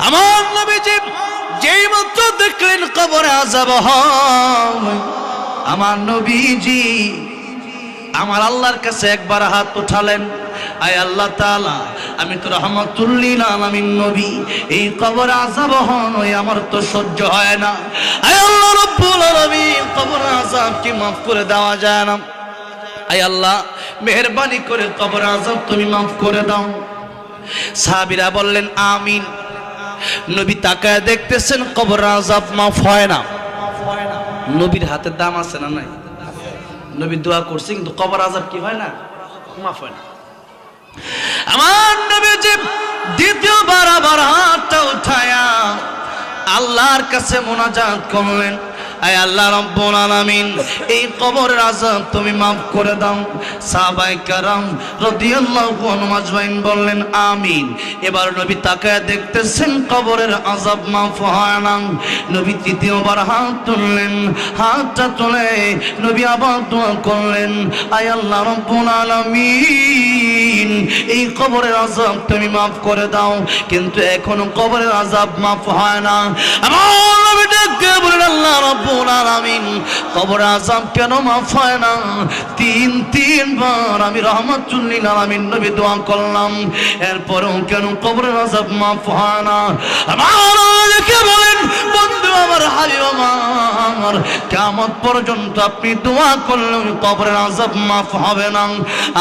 আমার নবীজি যেই মাত্র দেখলেন কবরে আযাব হয়, আমার নবীজি আমার আল্লাহর কাছে একবার হাত উঠালেন, আয় আল্লাহ তাআলা, আমি তো রাহমাতুল লিল আলামিন নবী, এই কবর আযাব হয় আমার তো সহ্য হয় না। আয় আল্লাহ রাব্বুল আলামিন, কবর আযাব কি মাফ করে দেওয়া যায় না? আয় আল্লাহ, মেহেরবানি করে কবর আযাব তুমি মাফ করে দাও। সাহাবীরা বললেন আমিন। নবী তাকায় দেখতেছেন কবর আযাব মাফ হয় না। নবীর হাতের দাম আছে না নাই? নবী দোয়া করছে কিন্তু কবর আযাব কি হয় না? মাফ হয় না। আমার নবীজি দ্বিতীয়বার আবার হাতটা উঠায়া আল্লাহর কাছে মুনাজাত করলেন, আয় আল্লাহ রাব্বুল আলামিন, এই কবরের আযাব তুমি মাফ করে দাও। সাহাবায়ে কেরাম রাদিয়াল্লাহু আনহুম আজমাইন বললেন আমিন। এবার নবী তাকায় দেখতেছেন কবরের আযাব মাফ হয় না। নবী তৃতীয়বার হাত তুললেন, হাতটা তুলে নবী আবার দোয়া করলেন, আয় আল্লাহ রাব্বুল আলামিন, এই কবরের আযাব তুমি মাফ করে দাও। কিন্তু এখনো কবরের আযাব মাফ হয় না। আমার নবী ডেকে বলেন, আল্লাহ রাব্বুল আলামিন, কবরের আযাব কেন মাফ হয় না? তিনবার আমি রাহমাতুল লিল আলামিন নবী দোয়া করলাম, এরপরেও কেন কবরের আযাব মাফ হয় না? আমার নবীকে বলেন, বন্ধু আমার, হাবিব আমার, কিয়ামত পর্যন্ত আপনি দোয়া করলেও কবরের আযাব মাফ হবে না।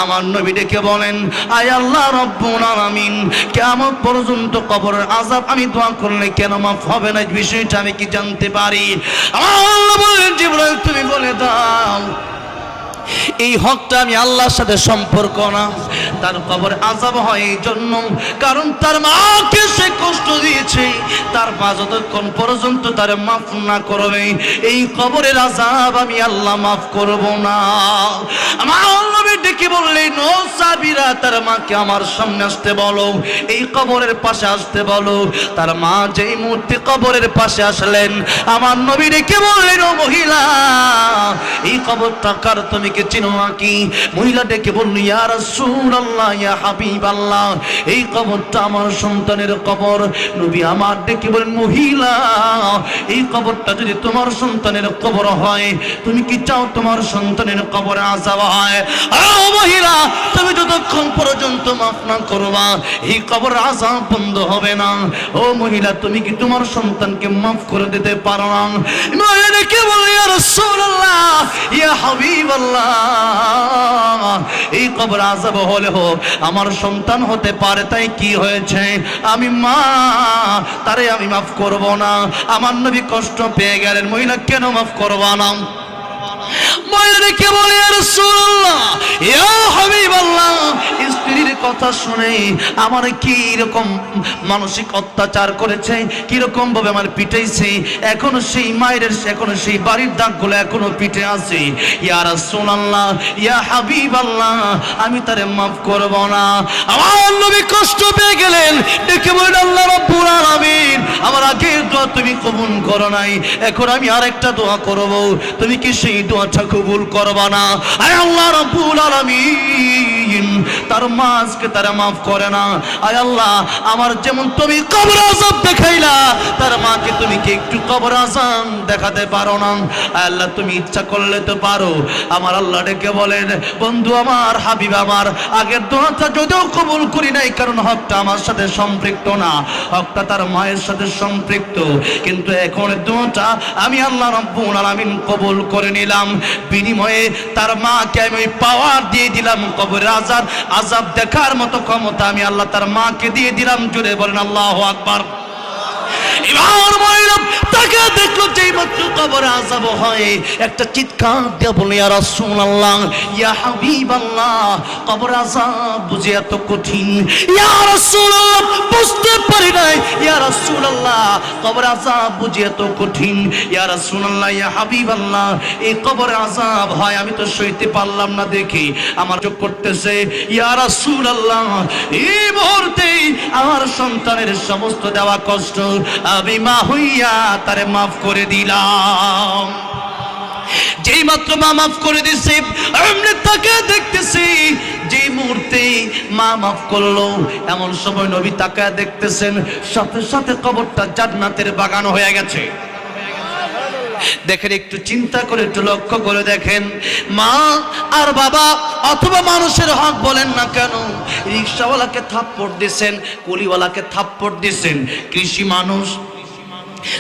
আমার নবী ডেকে বলেন, আয় আল্লাহ রাব্বুল আলামিন, কিয়ামত পর্যন্ত কবরের আযাব আমি দোয়া করলে কেন মাফ হবে না, বিষয়টা আমি কি জানতে পারি? আল্লাহ বলেন, জিবরাইল তুমি বলে দাও, এই হকটা আমি আল্লাহর সাথে সম্পর্ক না। তার কবর আযাব হয় এই জন্য কারণ তার মাকে সে কষ্ট দিয়েছে, তার মা যতক্ষণ পর্যন্ত তার মাফ না করবে এই কবরের আযাব আমি আল্লাহ মাফ করব না। আমার নবী ডেকে বললেন, ও সাহাবীরা, তার মাকে আমার সামনে আসতে বলো, এই কবরের পাশে আসতে বলো। তার মা যেই মুহূর্তে কবরের পাশে আসলেন, আমার নবী ডেকে বললেন, ও মহিলা, এই কবরটা কার, তুমি কি চিনো নাকি? মহিলা ডেকে বলল, ইয়া রাসূলুল্লাহ, ইয়া হাবিবাল্লাহ, এই কবরটা আমার সন্তানের কবর। নবী আমার ডেকে বলেন, মহিলা, এই কবরটা যদি তোমার সন্তানের কবর হয়, তুমি কি চাও তোমার সন্তানের কবরে আযাব হয়? ও মহিলা, তুমি যতক্ষণ পর্যন্ত মাফ না করবা এই কবর আযাব বন্ধ হবে না। ও মহিলা, তুমি কি তোমার সন্তানকে মাফ করে দিতে পারো না? মহিলা ডেকে বলল, ইয়া রাসূলুল্লাহ, ইয়া হাবিবাল্লাহ, এই কবর আযাব হলে হোক, আমার সন্তান হতে পারে, তাই কি হয়েছে? আমি মা, তারে আমি মাফ করব না। আমার নবী কষ্ট পেয়ে গেলেন, মহিলা কেন মাফ করবা না? মহিলাকে বলে, ইয়া রাসূলুল্লাহ, ইয়া হাবিবাল্লাহ, স্ত্রীর কথা শুনে আমার কি রকম মানসিক অত্যাচার করেছে, কি রকম ভাবে আমার পিটাইছে, এখনো সেই মায়ের, এখনো সেই বাড়ির দাগগুলো এখনো পিঠে আছে। ইয়া রাসূলুল্লাহ, ইয়া হাবিবাল্লাহ, আমি তারে মাফ করব না। আমার নবী কষ্ট পেয়ে গেলেন, ডেকে বলেন, আল্লাহ রাব্বুল আলামিন, আমার আগের দোয়া তুমি কবুল করো নাই, এখন আমি আরেকটা দোয়া করব, তুমি কি সেই দোয়াটা কবুল করবা না? আয় আল্লাহ রাব্বুল আলামিন, তার মা আজকে তারা মাফ করে না। আয় আল্লাহ, আমার যেমন তুমি কবর আযাব দেখাইলা, তার মাকে তুমি কি একটু কবর আযাব দেখাতে পারো না? আয় আল্লাহ, তুমি ইচ্ছা করলে তো পারো। আমার আল্লাহ ডেকে বলেন, বন্ধু আমার, হাবিব আমার, আগের দোয়াটা যদিও কবুল করি নাই, কারণ হকটা আমার সাথে সম্পৃক্ত না, হকটা তার মায়ের সাথে সম্পৃক্ত, কিন্তু এখন দোয়াটা আমি আল্লাহ রাব্বুল আলামিন কবুল করে নিলাম। বিনিময়ে তার মাকে আমি পাওয়ার দিয়ে দিলাম, কবরের আযাব দেখার মতো ক্ষমতা আমি আল্লাহ তার মাকে দিয়ে দিলাম। জুড়ে বলেন আল্লাহু আকবার। এবার মহিলা তাকে দেখলো, যেই মাত্র কবরে আযাব হয়, একটা চিৎকার দিয়ে বলে, ইয়া রাসূলুল্লাহ, ইয়া হাবিবাল্লাহ, কবরে আযাব বুঝি এত কঠিন? ইয়া রাসূলুল্লাহ, বুঝতে পারি নাই। ইয়া রাসূলুল্লাহ, কবরে আযাব বুঝি এত কঠিন? ইয়া রাসূলুল্লাহ, ইয়া হাবিবাল্লাহ, এই কবরে আযাব হয় আমি তো সইতে পারলাম না, দেখি আমার চোখ করতেছে। ইয়া রাসূলুল্লাহ, এই মুহূর্তে আমার সন্তানের সমস্ত দেওয়া কষ্ট আমি মা হইয়া তারে মাফ করে দিলাম। যেই মাত্র মা মাফ করে দিছে, আমি তাকে দেখতেছি যেই মুহূর্তে মা মাফ করলো, এমন সময় নবী তাকায় দেখতেছেন সাথে সাথে কবরটা জান্নাতের বাগান হয়ে গেছে। দেখেন, একটু চিন্তা করে, একটু লক্ষ্য করে দেখেন, মা আর বাবা অথবা মানুষের হক বলেন না কেন, রিক্সাওয়ালাকে থাপ্পড় দিছেন, কুলিওয়ালাকে থাপ্পড় দিছেন, কৃষি মানুষ,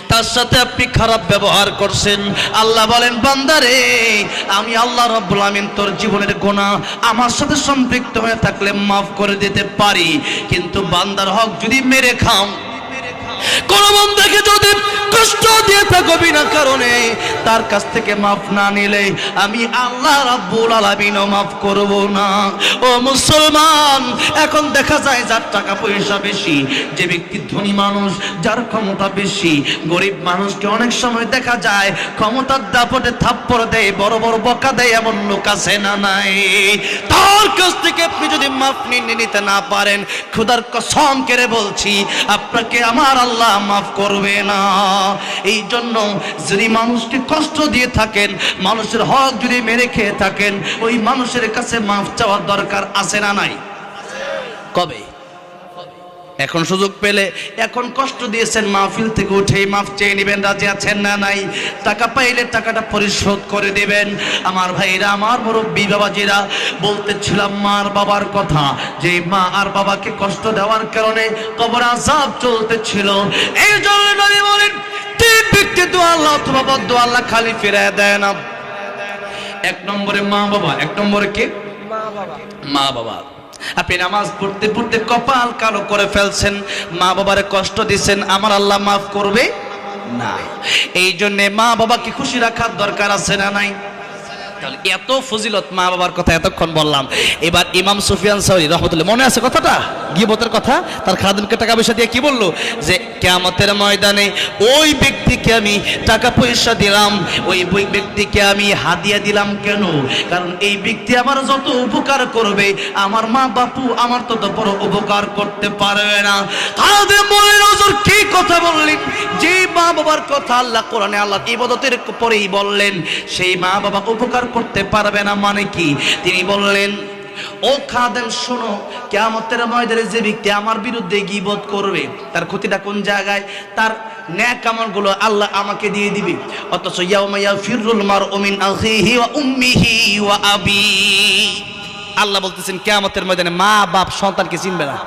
তার সাথে আপনি খারাপ ব্যবহার করছেন। আল্লাহ বলেন, বান্দারে, আমি আল্লাহ রাব্বুল আমিন তোর জীবনের গুনাহ আমার সাথে সম্পৃক্ত হয়ে থাকলে মাফ করে দিতে পারি, কিন্তু বান্দার হক যদি মেরে খাও, কোন বান্দাকে যদি কষ্ট দিয়ে থাকো বিনা কারণে, তার কাছ থেকে মাফ না নিলে আমি আল্লাহ রাব্বুল আলামিনও মাফ করব না। ও মুসলমান, এখন দেখা যায় যার টাকা পয়সা বেশি, যে ব্যক্তি ধনী মানুষ, যার ক্ষমতা বেশি, গরিব মানুষকে অনেক সময় দেখা যায় ক্ষমতার দাপটে থাপ্পড় দেয়, বড় বড় বকা দেয়, এমন লোক আছে না নাই? তার কাছ থেকে আপনি যদি মাফ নিতে না পারেন, খোদার কসম করে বলছি আপনাকে আমার আল্লাহ মাফ করবে না। এই জন্য যদি মানুষকে কষ্ট দিয়ে থাকেন, মানুষের হক যদি মেরে খেয়ে থাকেন, ওই মানুষের কাছে মাফ চাওয়ার দরকার আছে না নাই? কবে? এখন সুযোগ পেলে, এখন কষ্ট দিয়েছেন, মাহফিল থেকে উঠেই মাফ চেয়ে নেবেন, রাজি আছেন না নাই? টাকা পাইলে টাকাটা পরিশোধ করে দেবেন। আমার ভাইরা, আমার মুরব্বী বাবাজিরা, বলতেছিলাম মার বাবার কথা, যে মা আর বাবাকে কষ্ট দেওয়ার কারণে কবর আযাব চলতেছিল। এই জন্য নবী বলেন, তিন ব্যক্তি দোয়া আল্লাহ অথবা বদদোয়া আল্লাহ খালি ফিরিয়ে দেয় না। এক নম্বরে মা বাবা। এক নম্বরে কে? মা বাবা। আপনি নামাজ পড়তে পড়তে কপাল কালো করে ফেলছেন, মা বাবারে কষ্ট দিচ্ছেন, আমার আল্লাহ মাফ করবে না। এই জন্য মা বাবাকে খুশি রাখার দরকার আছে না নাই? তাহলে এত ফজিলত মা বাবার কথা এতক্ষণ বললাম। এবার ইমাম সুফিয়ান সাউরি রহমতুল্লাহ, মনে আছে কথাটা, গীবতের কথা, তার খাদেমকে টাকা পয়সা দিয়ে কি বললো, যে কিয়ামতের ময়দানে ওই ব্যক্তিকে আমি টাকা পয়সা দিলাম, ওই ব্যক্তিকে আমি হাদিয়া দিলাম। কেন? কারণ এই ব্যক্তি আমার যত উপকার করবে, আমার মা বাপু আমার তত বড় উপকার করতে পারবে না। খাদেম বলেন, হুজুর কি কথা বললেন? যে মা বাবার কথা আল্লাহ কোরআনে আল্লাহ ইবাদতের পরেই বললেন, সেই মা বাবা উপকার করতে পারবে না মানে কি? তিনি বললেন, ও খাদেম শোনো, কিয়ামতের ময়দানে যে ব্যক্তি আমার বিরুদ্ধে গীবত করবে, তার ক্ষতিটা কোন জায়গায়? তার নেক আমলগুলো আল্লাহ আমাকে দিয়ে দিবে। অথচ ইয়াউমা ইয়াফিরুল মারউ মিন আখিহি ওয়া উম্মিহি ওয়া আবি, আল্লাহ বলতেছেন কিয়ামতের ময়দানে মা বাপ সন্তানকে চিনবে না।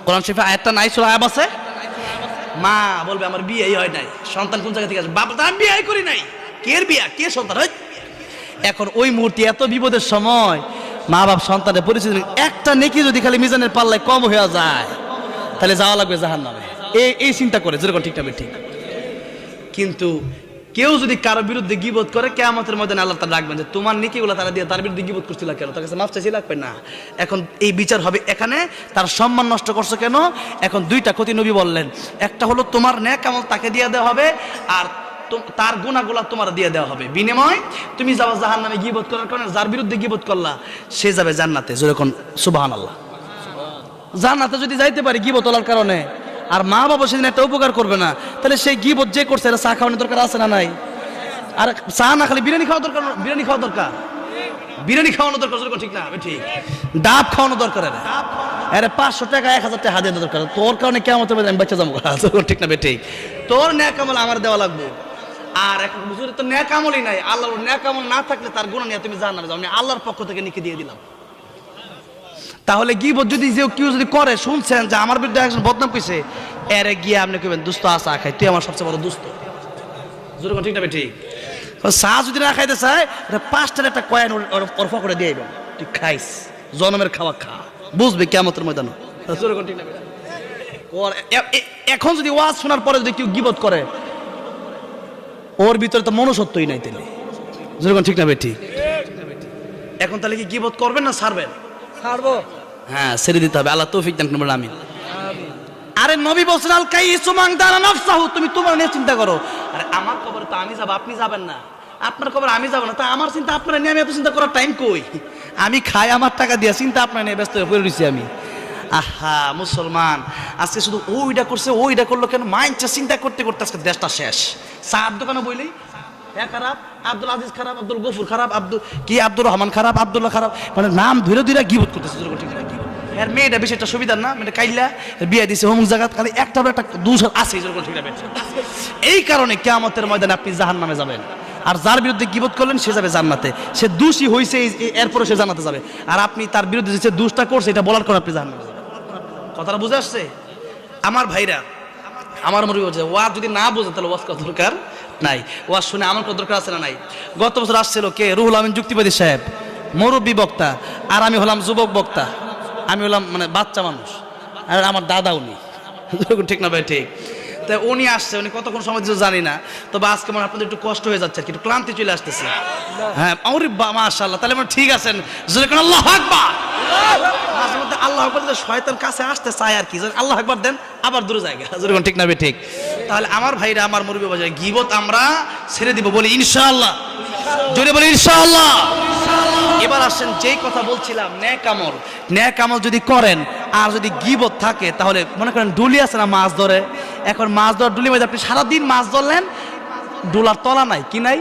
কোরআন শরীফে আয়াতটা নাই, সূরা আয়াব আছে, মা বলবে আমার বিয়েই হয় নাই, সন্তান কোন জায়গা থেকে আসবে? বাবা তো আমি বিয়ে করি নাই, কে বিয়া, কে সন্তান? এখন ওই মুহূর্তে এত বিপদের সময় মা বাপ সন্তানের পরিচয়, একটা নেকি যদি খালি মিজানের পাল্লায় কম হয়ে যায়, তাহলে যাওয়া লাগবে জাহান্নামে। এই চিন্তা করে, যেরকম ঠিক না ঠিক। কিন্তু কেউ যদি কারো বিরুদ্ধে গীবত করে, কিয়ামতের ময়দানে আল্লাহ তাআলা রাখবেন যে তোমার নেকিগুলো তারা দিয়ে তার বিরুদ্ধে গীবত করছিল কেন, তার কাছে মাফ চাইছি লাগবে না। এখন এই বিচার হবে এখানে, তার সম্মান নষ্ট করছো কেন? এখন দুইটা ক্ষতি নবী বললেন, একটা হলো তোমার নেক আমল তাকে দিয়ে দেওয়া হবে, আর তার গুনাহগুলো তোমার দিয়ে দেওয়া হবে। বিনিময় তুমি যাবে জাহান্নামে গীবত করার কারণে। যার বিরুদ্ধে গীবত করলা সে যাবে জান্নাতে। যেরকম সুবহানাল্লাহ, জান্নাতে যদি যাইতে পারি গীবত করার কারণে, আর মা বাবা সেদিন একটা উপকার করবে না, তাহলে সেই গীবত যে করছে এটা চা খাওয়ানোর দরকার আছে না নাই? আর চা না খালি বিরিয়ানি খাওয়া দরকার, বিরিয়ানি খাওয়া দরকার, বিরিয়ানি খাওয়ানো দরকার, যেরকম ঠিক না ঠিক? ডাব খাওয়ানো দরকার, আরে 500 টাকা 1000 টাকা হাদিয়া দরকার। তোর কারণে কেমন হবে আমি বাচ্চা যাবো, ঠিক না ঠিক? তোর নেক আমল আমার দেওয়া লাগবে। আর এখন হুজুর তো নেক আমলই নাই, আল্লাহর নেক আমল না থাকলে তার গুনাহ নিয়ে তুমি জাহান্নামে যাও, আমি আল্লাহর পক্ষ থেকে নেকি দিয়ে দিলাম। তাহলে গীবত যদি কেউ যদি করে, শুনছেন যে আমার বিরুদ্ধে একজন বদনাম কইছে, এরে গিয়ে আপনি কইবেন দোস্ত আসা খাই, তুই আমার সবচেয়ে বড় দোস্ত, যেরকম ঠিক না ঠিক? চা যদি না খাইতে চায়, 5টার একটা কয়েন অর্ফা করে দিয়ে দিবেন, তুই খাইস, জনমের খাওয়া খা, বুঝবে কিয়ামতের ময়দানে, যেরকম ঠিক না? এখন যদি ওয়াজ শোনার পরে যদি কেউ গীবত করে, ওর ভিতরে তো মনুষ্যত্বই নাই, তাহলে যেরকম ঠিক না ঠিক? এখন তাহলে কি গীবত করবেন না ছাড়বেন? ছাড়বো। হ্যাঁ, ছেড়ে দিতে হবে। আল্লাহ তৌফিক দান করুন, আমিন। আরে নবী বলছেন আল কাইসু মান দানা নাফসাহু, তুমি তোমার নিয়ে চিন্তা করো। আরে আমার কবরে তো আমি যাব, আপনি যাবেন না, আপনার কবরে আমি যাব না, তা আমার চিন্তা আপনারা নিয়ে আমি এত চিন্তা করার টাইম কই? আমি খাই আমার টাকা দিয়ে, চিন্তা আপনার নিয়ে ব্যস্ত হয়ে পড়ে রয়েছি আমি। আহা মুসলমান, আজকে শুধু ওইটা করছে ওইটা করলো কেন, মাইন্ডটা চিন্তা করতে করতে আজকে দেশটা শেষ। চার দোকানে বইলেই হ্যাঁ খারাপ, আব্দুল আজিজ খারাপ, আব্দুল গফুর খারাপ, আব্দুর রহমান খারাপ, আব্দুল্লাহ খারাপ, মানে নাম ধরে ধরে গিবত করতেছে। এর মেয়েটা বেশি একটা সুবিধার না, মেয়েটা কাইলা বিয়ে দিছে অমুক জায়গা, খালি একটা দোষ আছে, এই কারণে কিয়ামতের ময়দানে আপনি জাহান্নামে যাবেন। আর যার বিরুদ্ধে গীবত করলেন সে যাবে জান্নাতে, সে দোষী হয়েছে এরপরে সে জান্নাতে যাবে। আর আপনি তার বিরুদ্ধে যে দোষটা করছে এটা বলার কারণে আপনি জাহান্নামে যাবেন। কথাটা বুঝে আসছে আমার ভাইরা? আমার মনে হচ্ছে ওয়াজ যদি না বোঝে তাহলে ওয়াজ করার দরকার নাই, ওয়াজ শুনে আমার কত দরকার আছে না নাই? গত বছর আসছিল কে? রুহুল আমিন যুক্তিবাদী সাহেব, মুরব্বী বক্তা, আর আমি হলাম যুবক বক্তা, আমি হলাম মানে বাচ্চা মানুষ, আর আমার দাদা উনি, ঠিক না ভাই? ঠিক। তাই উনি আসছে, উনি কতক্ষণ সময় দিতে জানি না, তবে আজকে মানে আপনাদের একটু কষ্ট হয়ে যাচ্ছে, একটু ক্লান্তি চলে আসতেছে। হ্যাঁ, মাশাআল্লাহ, তাহলে মানে ঠিক আছেন, আল্লাহু আকবার। মাঝে মধ্যে আল্লাহ আকবার দিলে শয়তান কাছে আসতে চায় আর কি, আল্লাহ আকবার দেন আবার দূরে জায়গা, ঠিক না ভাই? ঠিক। তাহলে আমার ভাইরা, আমার মুরব্বি বাজারে গীবত আমরা ছেড়ে দিব, বলি ইনশাআল্লাহ, জোরে বলি ইনশাআল্লাহ। এবার আসেন যেই কথা বলছিলাম, নেক আমল যদি করেন আর যদি গীবত থাকে, তাহলে মনে করেন ডুলি আছে না, মাছ ধরে, এখন মাছ ধরার ডুলি মধ্যে আপনি সারাদিন মাছ ধরলেন, ডোলার তলা নাই, কি নাই?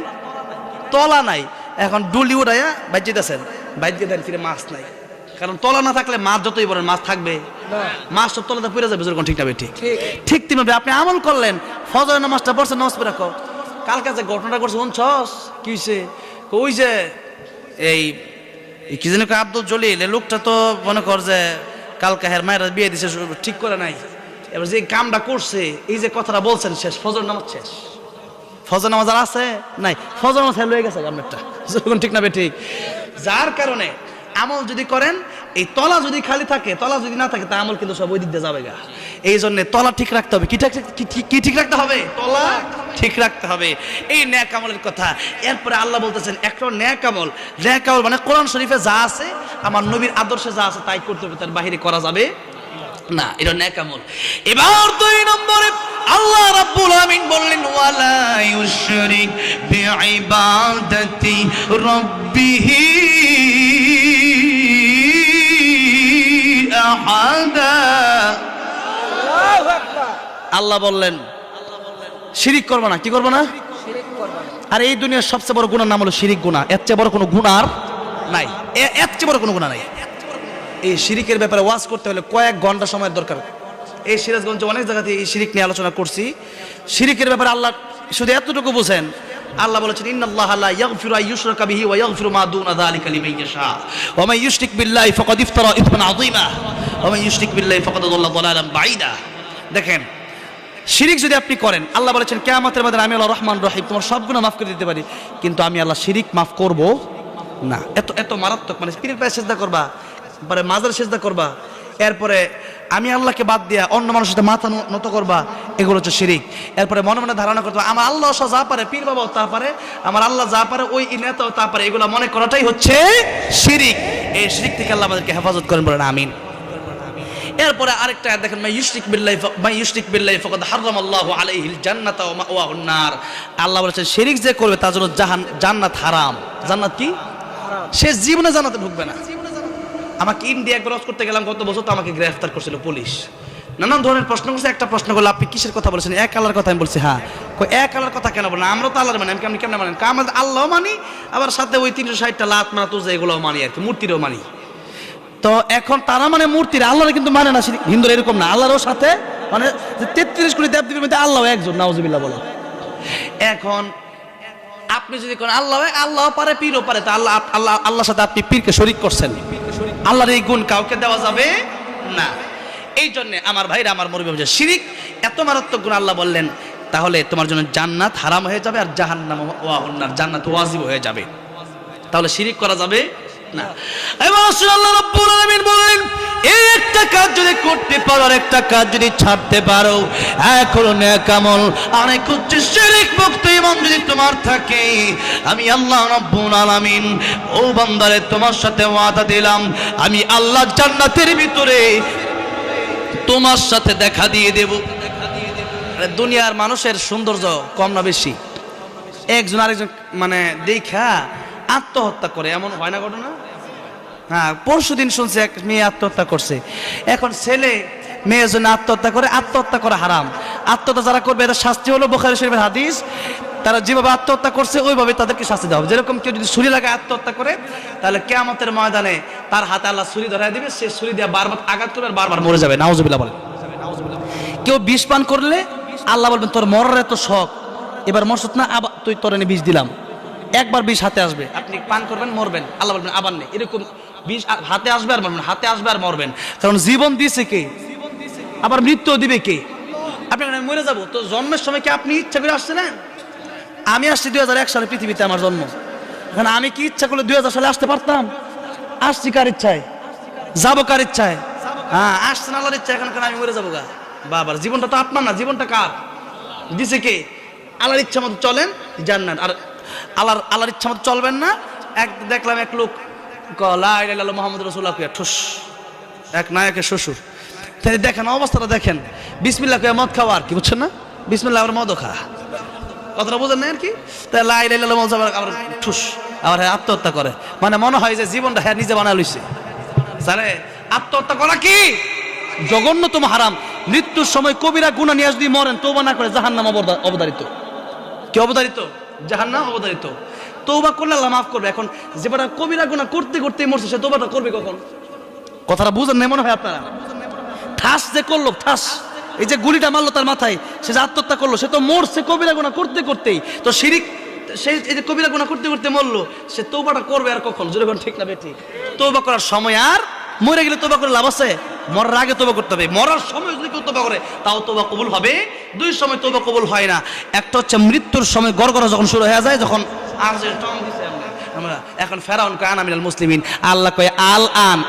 তলা নাই। এখন ডুলি উড়াইয়া বাইর যেতেছেন, বাইর যেতে ফিরে মাছ নাই, কারণ তলা না থাকলে মাছ যতই বলেন মাছ থাকবে, মাছ সব তলাতে পড়ে যাবে, ঠিক না? ঠিক। ঠিক তেমনি আপনি আমল করলেন, ফজর নামাজটা পড়ছেন, নামাজ পড়ে রাখো, কালকে যে ঘটনাটা করছে শুনছস, কি হয়েছে? ওই যে এই কি জানি আব্দুল জলিল, এই লোকটা তো মনে কর যে কালকে হের মায়ের বিয়ে দিছে, ঠিক করে নাই, এবার যে কামটা করছে, এই যে কথাটা বলছেন, শেষ ফজর নামাজ শেষ, ফজর নামাজ আর আছে নাই, ফজর নামাজ হয়ে গেছে আপনারটা, ঠিক না? ঠিক। যার কারণে আমল যদি করেন, এই তলা যদি খালি থাকে, তলা যদি না থাকে, তা আমল কিন্তু সব ওই দিক দিয়ে যাবে গা। এই জন্য তলা ঠিক রাখতে হবে। কি ঠিক রাখতে হবে? তলা ঠিক রাখতে হবে। এই নেক আমলের কথা। এরপরে আল্লাহ বলতেছেন একটা নেক আমল মানে কোরআন শরীফে যা আছে, আমার নবীর আদর্শে যা আছে তাই করতে হবে, তার বাহিরে করা যাবে না, এটা নেক আমল। এবার 2 নম্বরে আল্লাহ রাব্বুল আমিন বললেন, ওয়ালা ইউশরিক বিইবাদাতি রাব্বিহি আহাদা। আল্লাহ বললেন শিরিক করবে না। কি করবে না? আর এই দুনিয়ার সবচেয়ে বড় গুনার নাম হলো শিরিক গুনাহ। এর চেয়ে বড় কোনো গুনাহ নাই, এর চেয়ে বড় কোনো গুনাহ নাই। এই শিরিকের ব্যাপারে ওয়াজ করতে হলে কয়েক ঘন্টা সময়ের দরকার। এই সিরাজগঞ্জে অনেক জায়গাতে এই শিরিক নিয়ে আলোচনা করছি। শিরিকের ব্যাপারে আল্লাহ শুধু এতটুকু বুঝেন, আল্লাহ বলেছেন, ইন্নাল্লাহা লা ইয়াগফিরু আন ইউশরাকা বিহি ওয়া ইয়াগফিরু মা দুনা যালিকা লিমান ইয়াশা ওয়া মান ইউশরিক বিল্লাহি ফাকাদ ইফতারা ইসমান আযীমা ওয়া মান ইউশরিক বিল্লাহি ফাকাদ দাল্লা দালালান বাঈদা। দেখেন, শিরিক যদি আপনি করেন, আল্লাহ বলেছেন কিয়ামতের ময়দানে আমি আল্লাহ রহমান রহিম তোমার সব গুনাহ মাফ করে দিতে পারি, কিন্তু আমি আল্লাহ শিরিক মাফ করব না। এত মারাত্মক, মানে পীরের পায়ে সিজদা করবা, পরে মাজার সিজদা করবা, এরপরে আমি আল্লাহকে বাদ দিয়া অন্য মানুষের সাথে মাথা নত করবা, এগুলো হচ্ছে শিরিক। এরপরে মনে মনে ধারণা করতে হবে আমার আল্লাহ যা পারে, পীর বাবাও তা পারে, আমার আল্লাহ যা পারে ওই নেতাও তা পারে, এগুলো মনে করাটাই হচ্ছে শিরিক। এই শিরিক থেকে আল্লাহ আমাদেরকে হেফাজত করেন, বলেন আমিন। এরপরে আরেকটা আয়াত দেখেন, মাই ইউশরিক বিল্লাহি ফাকাদ হারামাল্লাহু আলাইহিল জান্নাতা ওয়া মাওয়াহুন নার। আল্লাহ বলেছেন শিরিক যে করবে তার জন্য জান্নাত হারাম। জান্নাত কি? হারাম। সে জীবনে জান্নাতে ঢুকবে না। আমাকে ইন্ডিয়া একবার হজ করতে গেলাম গত বছর, তো আমাকে গ্রেফতার করছিল পুলিশ, নানান ধরনের প্রশ্ন করছে। একটা প্রশ্ন করলো, আপনি কিসের কথা বলেছেন? এক আল্লাহর কথা। আমি বলছি হ্যাঁ। এক আল্লাহর কথা কেন বলেন? আমরা তো আল্লাহর মানি। আমি কেমন মানেন? আমাদের আল্লাহ মানি, আবার সাথে ওই 360টা লাত মারা তুজা এগুলোও মানি আর কি, মূর্তিরও মানি। তো এখন তারা মানে মূর্তির, আল্লাহর কিন্তু মানে না। হিন্দুরা এরকম না, আল্লাহরও সাথে মানে 33 কোটি দেবদেবীর মধ্যে আল্লাহ একজন, নাউজুবিল্লাহ বলে। এখন আপনি যদি কোন আল্লাহ পারে, পীরও পারে, তা আল্লাহর সাথে আপনি পীরকে শরীক করছেন। আল্লাহর এই গুণ কাউকে দেওয়া যাবে না। এই জন্য আমার ভাইরা, আমার মুরব্বি, শিরিক এত মারাত্মক গুণ আল্লাহ বললেন, তাহলে তোমার জন্য জান্নাত হারাম হয়ে যাবে, আর জাহান্নাম ওয়াহুন নার, জান্নাত ওয়াজিব হয়ে যাবে। তাহলে শিরিক করা যাবে না। এবার আল্লাহ রাব্বুল আলামিন বললেন, এই একটা কাজ যদি করতে পারো, আর একটা কাজ যদি ছাড়তে পারো, এক হলো নেক আমল, আরেক হচ্ছে শিরিক মুক্ত ঈমান যদি তোমার থাকে, আমি আল্লাহ রাব্বুল আলামিন ও বান্দারে তোমার সাথে ওয়াদা দিলাম, আমি আল্লাহ জান্নাতের ভিতরে তোমার সাথে দেখা দিয়ে দেব। দুনিয়ার মানুষের সৌন্দর্য কম না বেশি? একজন আরেকজন মানে দেখা আত্মহত্যা করে, এমন হয় না ঘটনা? হ্যাঁ, পরশুদিন শুনছি এক মেয়ে আত্মহত্যা করছে। এখন ছেলে মেয়ের জন্য আত্মহত্যা করে, আত্মহত্যা করা হারাম। আত্মহত্যা যারা করবে এদের শাস্তি হলো বুখারী শরীফের হাদিস, তারা যেভাবে আত্মহত্যা করছে ওইভাবে তাদেরকে শাস্তি দেওয়া হবে। যেরকম কেউ যদি ছুরি লাগায় আত্মহত্যা করে, তাহলে কিয়ামতের ময়দানে তার হাতে আল্লাহ ছুরি ধরায় দিবে, সে ছুরি দিয়ে বারবার আঘাত করবে আর বারবার মরে যাবে। নাউজুবিল্লাহ বলেন। কেউ বিষ পান করলে আল্লাহ বলবেন তোর মরার এত শখ, এবার মরছত না, আবার তুই তোর এনে বিষ দিলাম, একবার বিষ হাতে আসবে, আপনি পান করবেন মরবেন, আল্লাহ বলবেন আবার নেই। এরকম বিষ হাতে আসবে আর মরবেন, হাতে আসবে আর মরবেন। কারণ জীবন দিয়েছে কে, আবার মৃত্যু দিবে কে? আপনি মরে যাবো তো, জন্মের সময় কি আপনি ইচ্ছা করে আসছিলেন? আমি আসছি 2001 সালে পৃথিবীতে, আমার জন্ম। এখন আমি কি ইচ্ছা করলে 2000 সালে আসতে পারতাম? আসছি কার ইচ্ছায়, যাবো কার ইচ্ছায়? হ্যাঁ, আসছেন আল্লাহর ইচ্ছা। এখন আমি মরে যাবো গা বাবার, জীবনটা তো আপনার না, জীবনটা কার দিছে কে? আল্লাহর ইচ্ছা মতো চলেন জান্নাত, আর আল্লাহর ইচ্ছা মতো চলবেন না। দেখলাম এক লোক লা ইলাহা ইল্লাল্লাহ মুহাম্মাদুর রাসূলুল্লাহ কইয়া ঠুস, এক নায়কের শ্বশুর। তাই দেখেন অবস্থাটা দেখেন, বিসমিল্লাহ কইয়া মদ খাওয়া আর কি, বুঝছেন না? বিসমিল্লাহ আবার মদও খা, কথাটা বোঝেন না আর কি? তাই লা ইলাহা ইল্লাল্লাহ মুহাম্মাদুর আবার ঠুস, আবার হ্যাঁ আত্মহত্যা করে। মানে মনে হয় যে জীবনটা হ্যাঁ নিজে বানায় লইছে। স্যারে আত্মহত্যা করা কি জঘন্যতম হারাম। মৃত্যুর সময় কবিরা গুনাহ নিয়ে যদি মরেন, তওবা না করে জাহান্নাম অবধারিত। কি অবধারিত? জাহান্নাম অবধারিত। তওবা করলে আল্লাহ মাফ করবে। এখন যে বেটা কবিরা গুনাহ করতে করতে মরছে, সে তওবাটা করবে কখন? কথাটা বুঝেন না মনে হয় আপনারা? ঠাস যে করলো, ঠাস এই যে গুলিটা মারলো তার মাথায়, সে যে আত্মহত্যা করলো, সে তো মরছে কবিরা গুনাহ করতে করতেই। তো শিরিক, সেই এই যে কবিরা গুনাহ করতে করতে মরলো, সে তওবাটা করবে আর কখন? যখন ঠিক না বেঠিক? তওবা করার সময়, আর মরে গেলে তওবা করে লাভ আছে? মরার আগে তওবা করতে হবে। মরার সময় যদি কেউ তওবা করে তাও তওবা কবুল হবে। দুই সময় তওবা কবুল হয় না। একটা হচ্ছে মৃত্যুর সময় গড়গড়া যখন শুরু হয়ে যায়, যখন আর যে টং দিছে আমরা, এখন ফেরাউন কয় আনা মিনাল মুসলিমিন, আল্লাহ কয় আল আন,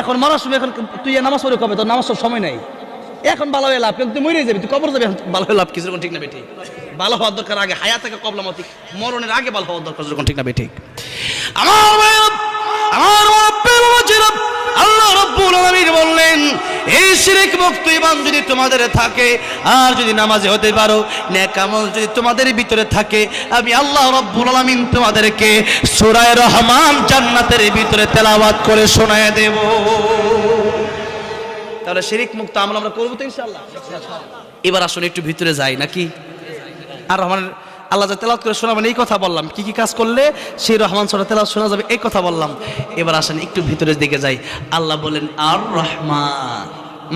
এখন মরার সময়, এখন তুই নামাজ পড়ে কবে? তোর নামাজ সময় নাই, এখন ভালো হয়ে লাভ, কিন্তু তুই মরে যাবি, তুই কবর যাবি, এখন ভালো হয়ে লাভ কিছু, যখন ঠিক না বেঠিক? ভালো হওয়ার দরকার আগে, হায়াত থেকে কবলা মতি, মরণের আগে ভালো হওয়ার দরকার, যখন ঠিক না বেঠিক? আল্লাহ রাব্বুল আলামিন বললেন, এই শিরক মুক্ত ঈমান যদি তোমাদের থাকে, আর যদি নামাজি হতে পারো, নেক আমল যদি তোমাদের ভিতরে থাকে, আমি আল্লাহ রাব্বুল আলামিন তোমাদেরকে সূরা রহমান জান্নাতের ভিতরে তেলাওয়াত করে শোনায় দেব। তাহলে শিরক মুক্ত আমল আমরা করব তো ইনশাআল্লাহ। এবার আসুন একটু ভিতরে যাই নাকি? আর রহমানের আল্লাহ যা তেলাওয়াত করে শোনাবেন, এই কথা বললাম। কি কি কাজ করলে সেই রহমান সূরা তেলাওয়াত শোনা যাবে, এই কথা বললাম। এবার আসেন একটু ভিতরের দিকে যাই। আল্লাহ বলেন আর রহমান,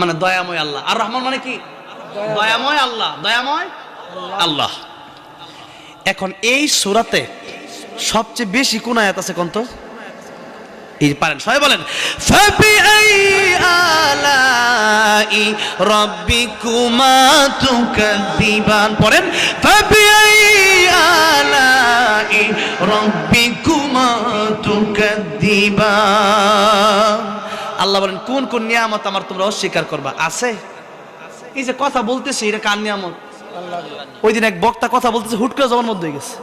মানে দয়াময় আল্লাহ। আর রহমান মানে কি? দয়াময় আল্লাহ, দয়াময় আল্লাহ। এখন এই সূরাতে সবচেয়ে বেশি কোন আয়াত আছে কোন তো? এই পারেন সবাই বলেন, ফাবিআই আলাই রাব্বিকুমা তুকাযিবান। পড়েন, ফাবিআই আলাই রাব্বিকুমা তুকাযিবান। আল্লাহ বলেন কোন কোন নিয়ামত আমার তোমরা অস্বীকার করবা? আছে। এই যে কথা বলতেছি, এটা কার নিয়ামত? ওই দিন এক বক্তা কথা বলতেছে, হুট করে জবান বন্ধ হয়ে গেছে।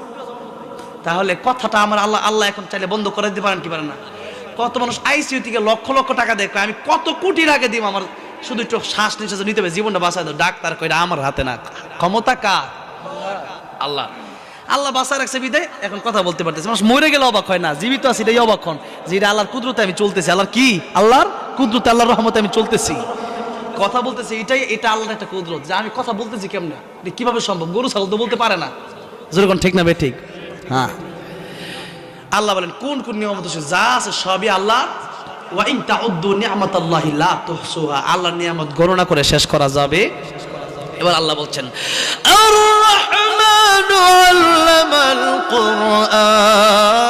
তাহলে কথাটা আমার আল্লাহ এখন চাইলে বন্ধ করে দিতে পারেন কি পারেন না? কত মানুষ আইসিইউ থেকে লক্ষ লক্ষ টাকা দেয়, আমি কত কোটি টাকা দিব, আমার শুধু একটু শ্বাস নিঃশ্বাস নিতে হবে, জীবনটা বাঁচায় দাও। ডাক্তার কইরা আমার হাতে না, ক্ষমতা কার? আল্লাহ। আল্লাহ বাঁচায় রাখছে বিদায় এখন কথা বলতে পারতেছে। মানুষ মরে গেলে অবাক হয় না, জীবিত আছে এটাই অবাক হন যে এটা আল্লাহর কুদরতে আমি চলতেছি। আল্লাহর কি? আল্লাহর কুদরতে, আল্লাহর রহমতে আমি চলতেছি, কথা বলতেছি। এটা আল্লাহর একটা কুদরত যে আমি কথা বলতেছি। কেমনে? কিভাবে সম্ভব? গরু ছাগল তো বলতে পারে না, যেরকম ঠিক না বে ঠিক? হ্যাঁ। আল্লাহ বলেন কোন কোন নিয়ামত যা আছে সবই আল্লাহ। ওয়া ইন তাউদ্দু নি'মাতাল্লাহি লা তুহসুহা, আল্লাহর নিয়ামত গণনা করে শেষ করা যাবে। এবার আল্লাহ বলছেন আর রাহমানু আল্লামাল কুরআন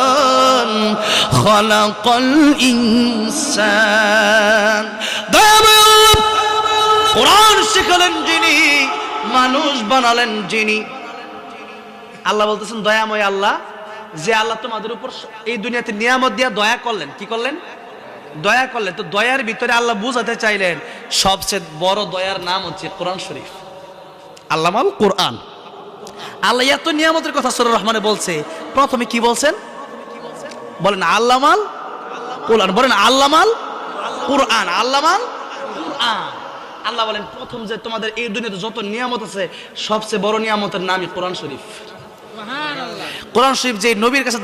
খালাকাল ইনসান। দয়াময় কোরআন শিখালেন যিনি, মানুষ বানালেন যিনি। আল্লাহ বলতেছেন দয়াময় আল্লাহ, যে আল্লাহ তোমাদের উপর এই দুনিয়াতে নিয়ামত দিয়া দয়া করলেন। কি করলেন? দয়া করলেন। তো দয়ার ভিতরে আল্লাহ বুঝাতে চাইলেন সবচেয়ে বড় দয়ার নাম হচ্ছে কোরআন শরীফ। আল্লামাল কোরআন। আল্লাহ এত নিয়ামতের কথা সূরা রহমানে বলছে, প্রথমে কি বলছেন? বলেন আল্লামাল কোরআন, বলেন আল্লামাল কোরআন, আল্লামাল কোরআন। আল্লাহ বলেন প্রথম যে তোমাদের এই দুনিয়াতে যত নিয়ামত আছে, সবচেয়ে বড় নিয়ামতের নামই কোরআন শরীফ। কোরআন শরীফ যে নবীর কাছে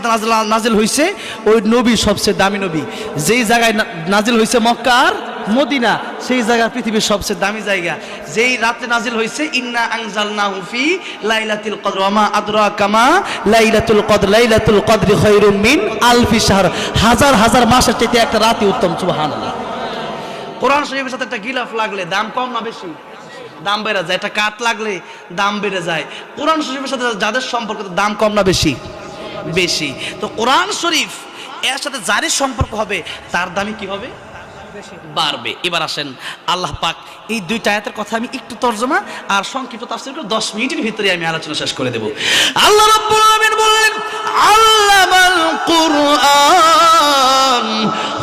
নাজিল হয়েছে, ওই নবী সবচেয়ে দামি নবী। যেই জায়গায় নাজিল হয়েছে মক্কা আর মদিনা, সেই জায়গা পৃথিবীর সবচেয়ে দামি জায়গা, যেই রাতে নাজিল হয়েছে ইন্না আনজালনাহু ফি লাইলাতুল কদর ওয়া মা আদরাকা মা লাইলাতুল কদর লাইলাতুল কদরি খায়রুম মিন আলফি শাহর, হাজার হাজার মাসের চাইতে একটা রাতই উত্তম। সুবহানাল্লাহ। কোরআন শরীফের সাথে একটা গিলাফ লাগলে দাম কম না বেশি? দাম বেড়ে যায়। একটা কাঠ লাগলে দাম বেড়ে যায়। কোরআন শরীফের সাথে যাদের সম্পর্ক দাম কম না বেশি? বেশি। তো কোরআন শরীফ এর সাথে যারই সম্পর্ক হবে তার দামই কি হবে? বাড়বে। এবার আসেন আল্লাহ পাক এই দুইটা আয়াতের কথা আমি একটু তর্জমা আর সংক্ষিপ্ত তাফসীর করে 10 মিনিটের ভিতরে আমি আলোচনা শেষ করে দেব। আল্লাহ রাব্বুল আলামিন বললেন আল্লামাল কুরআন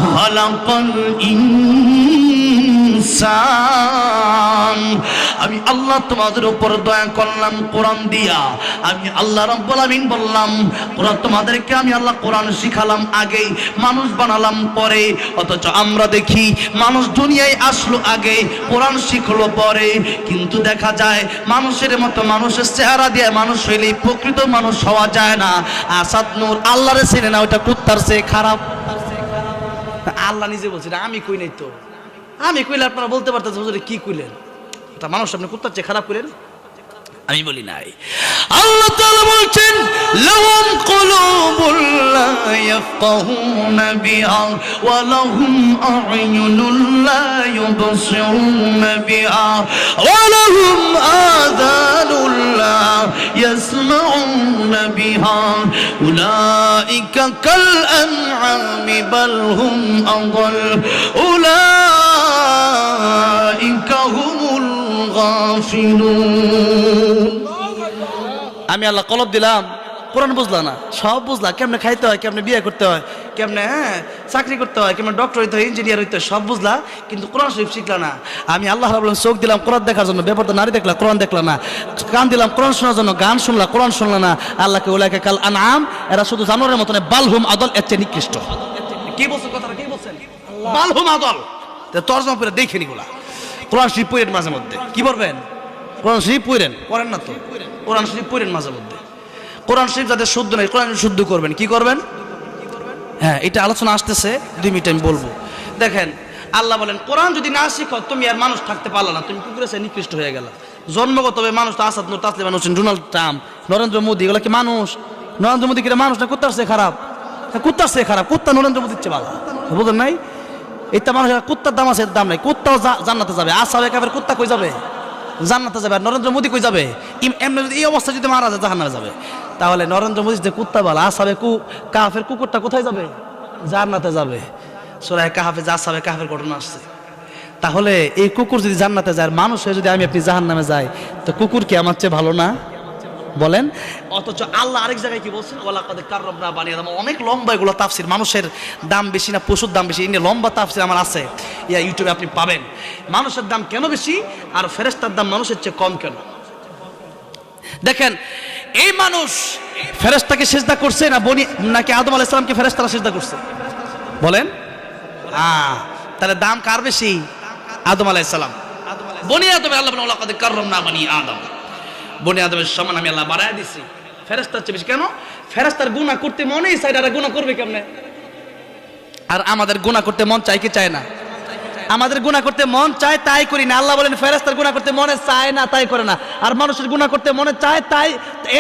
খালাকাল ইনসান। আমি আল্লাহ তোমাদের উপর দয়া করলাম কোরআন দিয়া। আমি আল্লাহ রাব্বুল আলামিন বললাম কোরআন তোমাদেরকে আমি আল্লাহ কোরআন শিখালাম আগেই, মানুষ বানালাম পরে। অথচ আমরা দেখি মানুষ দুনিয়ায় আসলো আগে, কোরআন শিখলো পরে। কিন্তু দেখা যায় মানুষের মতো মানুষের চেহারা দিয়ে মানুষ হইলে প্রকৃত মানুষ হওয়া যায় না। আসাদ নূর আল্লাহরে চেনে না, ওইটা কুত্তার চেয়ে খারাপ। আল্লাহ নিজে বলছে, আমি কই নাই তো। আমি কইলে আপনারা বলতে পারতেন হুজুর কি কইলেন, তা মানুষ আপনি কুত্তার চেয়ে খারাপ কইলেন? আমি বলি নাই। আল্লাহ তাআলা বলছেন লাহুম কুলুবুল লা ইয়াফকাহুনা বিহা ওয়া লাহুম আ'য়ুনুল লা ইউবসিরুনা বিহা ওয়া লাহুম আযানুল লা ইয়াসমাউনা বিহা উলাইকা কাল আন'আমি বাল হুম আযাল উলাইকা হুমুল গাফিলুন। আমি আল্লাহ কলব দিলাম, কোরআন বুঝলা না, সব বুঝলা, কেমনে খাইতে হয়, কেমনে বিয়ে করতে হয়, কেমনে চাকরি করতে হয়, কেমনে ডক্টর হইতে হয়, ইঞ্জিনিয়ার হইতে হয়, সব বুঝলা, কিন্তু কোরআন শরীফ শিখলা না। আমি আল্লাহ রাব্বুল আলামিন চোখ দিলাম কোরআন দেখার জন্য, ব্যাপারটা নারী দেখলা, কোরআন দেখলা না। কান দিলাম কোরআন শোনার জন্য, গান শুনলা, কোরআন শুনলা না। আল্লাহকে উলাইকা কাল আনআম, এরা শুধু জানোয়ারের মতন, বালহুম আদল, এর চেয়ে নিকৃষ্ট। কি বলছেন কথাটা? কি বলছেন? বালহুম আদল। তর্জমা করে দেখেন এগুলা। কোরআন শরীফ পড়েন মাঝে মধ্যে। কি পড়বেন? কোরআন শরীফ পড়েন। পড়েন না তো? কোরআন শরীফ পড়েন মাঝে মধ্যে। কোরআন শরীফ যাদের শুদ্ধ নেই, কোরআন শুদ্ধ করবেন। কি করবেন? হ্যাঁ, এটা আলোচনা আসতেছে, 2 মিনিট আমি বলবো। দেখেন আল্লাহ বলেন কোরআন যদি না শিখো তুমি আর মানুষ থাকতে পারলা না, তুমি কুকুরের চেয়ে নিকৃষ্ট হয়ে গেলা। জন্মগতভাবে মানুষ তো আসাদ নূর, তাসলিমা নসরিন, ডোনাল্ড ট্রাম্প, নরেন্দ্র মোদী, এগুলো কি মানুষ? নরেন্দ্র মোদী কি মানুষ না? কুত্তার চেয়ে খারাপ। কুত্তার চেয়ে খারাপ। কুত্তা নরেন্দ্র মোদীর চেয়ে ভালো। বুঝলেন নাই? এটা মানুষের কুত্তার দাম আছে, দাম নাই। কুত্তাও জান্নাতে যাবে। আসহাবে কাফের কুত্তা কই যাবে? জান্নাতে যাবে। আর নরেন্দ্র মোদী কই যাবে? এমনি যদি এই অবস্থা যদি মারা যায় জাহান্নামে যাবে। তাহলে নরেন্দ্র মোদী যে কুত্তা বলা, আসহাবে কাফের কুকুরটা কোথায় যাবে? জান্নাতে যাবে। সূরা কাহফে আসহাবে কাফের ঘটনা আসছে। তাহলে এই কুকুর যদি জান্নাতে যায়, মানুষ হয়ে যদি আমি আপনি জাহান্নামে যাই, তো কুকুর কি আমার চেয়ে ভালো না? বলেন। অথচ আল্লাহ আরেক জায়গায় কি বলছেন? ওয়ালাকাদ কাররামনা বানি আদম। অনেক লম্বা এগুলো তাফসীর। মানুষের দাম বেশি না পশুর দাম বেশি? এনে লম্বা তাফসীর আমার আছে, ইউটিউবে আপনি পাবেন। মানুষের দাম কেন বেশি আর ফেরেশতার দাম মানুষের চেয়ে কম কেন? দেখেন এই মানুষ ফেরেশতাকে সিজদা করছে না নাকি আদম আলাইহিস সালামকে ফেরেশতারা সিজদা করছে? বলেন। তাহলে দাম কার বেশি? আদম আলাইহিস সালাম। বনি আদম আল্লাহ বলেন ওয়ালাকাদ কাররামনা বানি আদম। বনি আদমের সমান আমি আল্লাহ বাড়ায় দিছি। ফেরেশতার চেয়ে বেশি কেন? ফেরেশতার গুনাহ করতে মনেই চায় না, আর গুনাহ করবে কেমনে? আর আমাদের গুনাহ করতে মন চায় কি চায় না? আমাদের গুনাহ করতে মন চায়, তাই করি না। আল্লাহ বলেন ফেরেশতার গুনাহ করতে মনে চায় না, তাই করে না। আর মানুষের গুনাহ করতে মনে চায়, তাই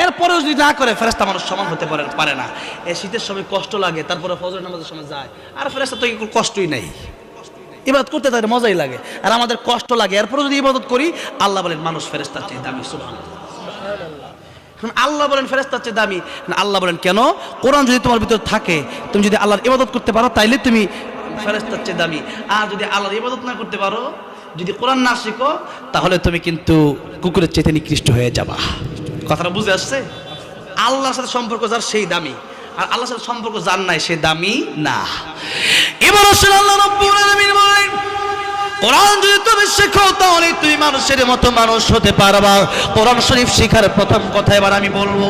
এরপরেও যদি না করে, ফেরেশতা মানুষ সমান হতে পারে না। এই শীতের সময় কষ্ট লাগে, তারপরে ফজর নামাজের সময় যায়। আর ফেরেশতা তো কষ্টই নাই, ইবাদত করতে তাদের মজাই লাগে। আর আমাদের কষ্ট লাগে, এরপরে যদি ইবাদত করি, আল্লাহ বলেন মানুষ ফেরেশতার চেয়ে দামি। সুবহানাল্লাহ। আল্লাহ বলেন ফেরেশতার চেয়ে দামি। আল্লাহ বলেন কেন? কোরআন যদি তোমার ভিতর থাকে, তুমি যদি আল্লাহর ইবাদত করতে পারো, তাইলে তুমি ফেরেশতার চেয়ে দামি। আর যদি আল্লাহর ইবাদত না করতে পারো, যদি কোরআন না শিখো, তাহলে তুমি কিন্তু কুকুরের চেয়ে নিকৃষ্ট হয়ে যাবা। কথাটা বুঝে আসছে? আল্লাহর সাথে সম্পর্ক যার সেই দামি, আর আল্লাহর সাথে সম্পর্ক যার নাই সে দামি না। এবার আসলে আল্লাহ রাব্বুল আলামিন বলেন কোরআন যদি তুমি শেখো, তাহলে তুমি মানুষের মতো মানুষ হতে পারবা। কোরআন শরীফ শেখার প্রথম কথা এবার আমি বলবো।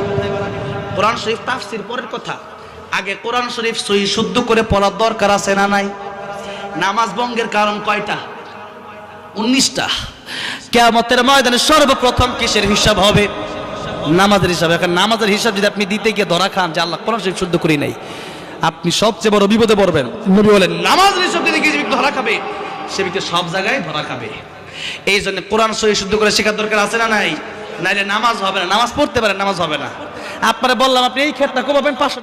কোরআন শরীফ তাফসীর পরের কথা, আগে কোরআন শরীফ সহি শুদ্ধ করে পড়ার দরকার আছে না নাই? নামাজ ভঙ্গের কারণ কয়টা? 19টা। কিয়ামতের ময়দানে সর্বপ্রথম কিসের হিসাব হবে? নামাজের হিসাব। এখন নামাজের হিসাব যদি আপনি দিতে গিয়ে ধরা খান যে আল্লাহ কোরআন শরীফ শুদ্ধ করি নাই, আপনি সবচেয়ে বড় বিপদে পড়বেন। নবী বলেন নামাজের হিসাব দিতে গিয়ে ধরা খাবে, সে ব্যক্তি সব জায়গায় ধরা খাবে। এই জন্য কোরআন সহি শুদ্ধ করে শেখার দরকার আছে না নাই? নাইলে নামাজ হবে না, নামাজ পড়তে পারেন নামাজ হবে না। আপনারা বললাম আপনি এই ক্ষেত্রে কোবাবেন 500